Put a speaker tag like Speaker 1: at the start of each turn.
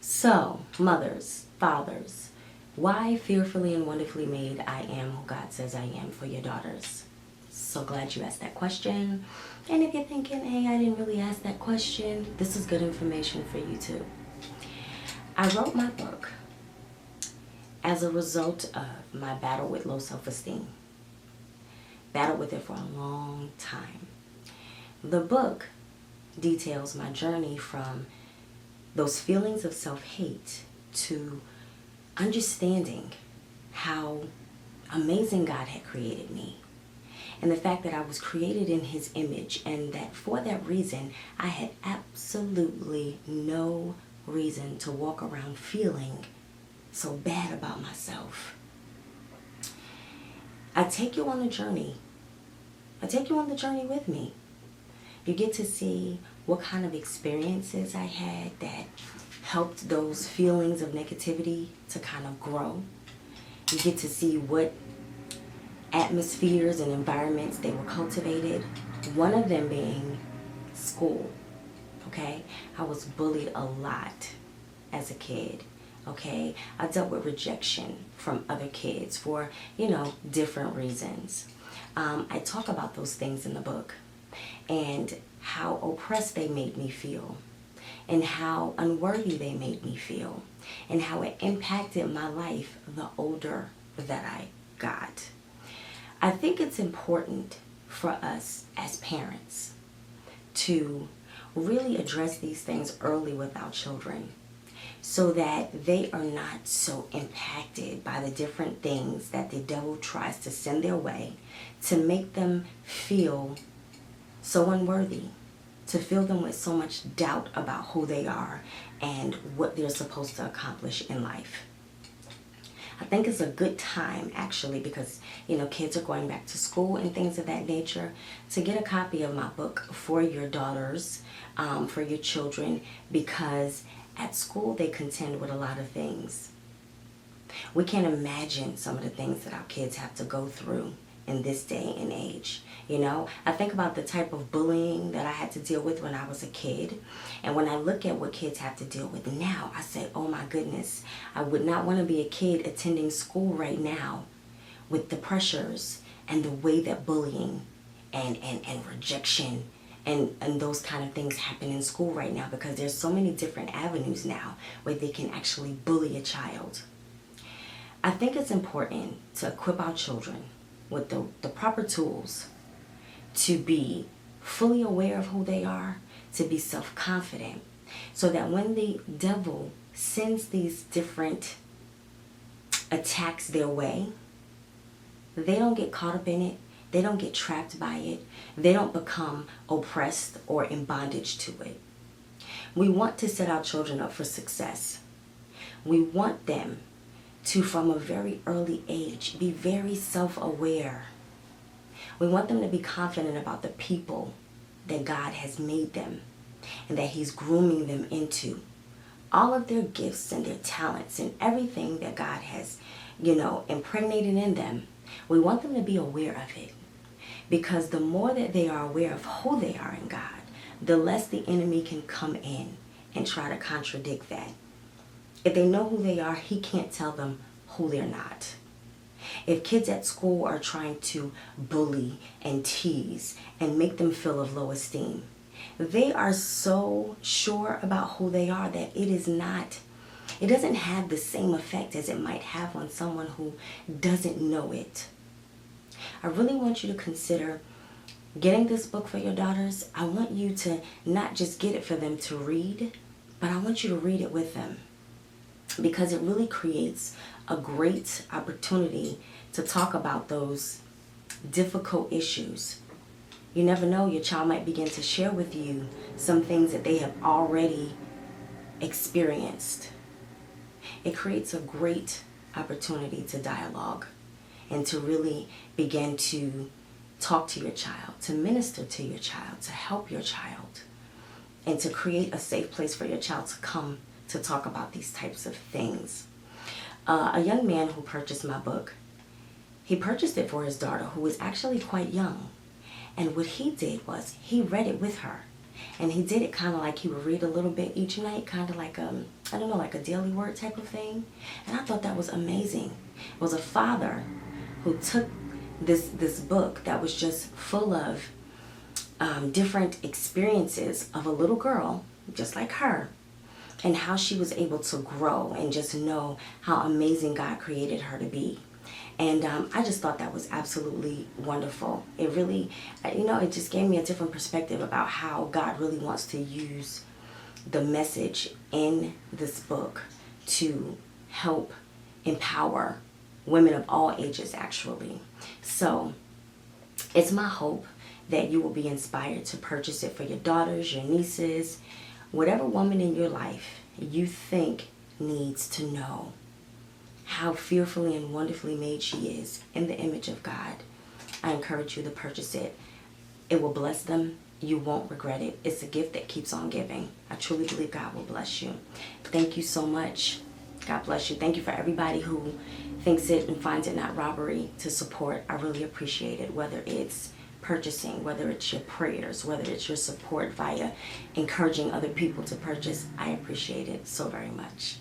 Speaker 1: So, mothers, fathers, why fearfully and wonderfully made I am who God says I am for your daughters? So glad you asked that question. And if you're thinking, hey, I didn't really ask that question, this is good information for you too. I wrote my book as a result of my battle with low self-esteem. Battled with it for a long time. The book details my journey from those feelings of self-hate to understanding how amazing God had created me. And the fact that I was created in His image, and that for that reason, I had absolutely no reason to walk around feeling so bad about myself. I take you on the journey. I take you on the journey with me. You get to see what kind of experiences I had that helped those feelings of negativity to kind of grow. You get to see what atmospheres and environments they were cultivated. One of them being school, okay? I was bullied a lot as a kid, okay? I dealt with rejection from other kids for, different reasons. I talk about those things in the book and how oppressed they made me feel and how unworthy they made me feel and how it impacted my life the older that I got. I think it's important for us as parents to really address these things early with our children so that they are not so impacted by the different things that the devil tries to send their way to make them feel so unworthy, to fill them with so much doubt about who they are and what they're supposed to accomplish in life. I think it's a good time, actually, because, kids are going back to school and things of that nature, to get a copy of my book for your daughters, for your children, because at school they contend with a lot of things. We can't imagine some of the things that our kids have to go through in this day and age. I think about the type of bullying that I had to deal with when I was a kid. And when I look at what kids have to deal with now, I say, oh my goodness, I would not want to be a kid attending school right now with the pressures and the way that bullying and rejection and those kind of things happen in school right now, because there's so many different avenues now where they can actually bully a child. I think it's important to equip our children with the proper tools to be fully aware of who they are, to be self-confident, so that when the devil sends these different attacks their way, they don't get caught up in it, they don't get trapped by it, they don't become oppressed or in bondage to it. We want to set our children up for success. We want them to, from a very early age, be very self-aware. We want them to be confident about the people that God has made them and that He's grooming them into. All of their gifts and their talents and everything that God has, impregnated in them, we want them to be aware of it. Because the more that they are aware of who they are in God, the less the enemy can come in and try to contradict that. If they know who they are, he can't tell them who they're not. If kids at school are trying to bully and tease and make them feel of low esteem, they are so sure about who they are that it doesn't have the same effect as it might have on someone who doesn't know it. I really want you to consider getting this book for your daughters. I want you to not just get it for them to read, but I want you to read it with them, because it really creates a great opportunity to talk about those difficult issues. You never know, your child might begin to share with you some things that they have already experienced. It creates a great opportunity to dialogue and to really begin to talk to your child, to minister to your child, to help your child, and to create a safe place for your child to come to talk about these types of things. A young man who purchased my book, he purchased it for his daughter, who was actually quite young. And what he did was he read it with her. And he did it kind of like he would read a little bit each night, kind of like I don't know, like a daily word type of thing. And I thought that was amazing. It was a father who took this book that was just full of different experiences of a little girl, just like her, and how she was able to grow and just know how amazing God created her to be. And I just thought that was absolutely wonderful. It really, it just gave me a different perspective about how God really wants to use the message in this book to help empower women of all ages, actually. So it's my hope that you will be inspired to purchase it for your daughters, your nieces, whatever woman in your life you think needs to know how fearfully and wonderfully made she is in the image of God. I encourage you to purchase it. It will bless them. You won't regret it. It's a gift that keeps on giving. I truly believe God will bless you. Thank you so much. God bless you. Thank you for everybody who thinks it and finds it not robbery to support. I really appreciate it, whether it's purchasing, whether it's your prayers, whether it's your support via encouraging other people to purchase. I appreciate it so very much.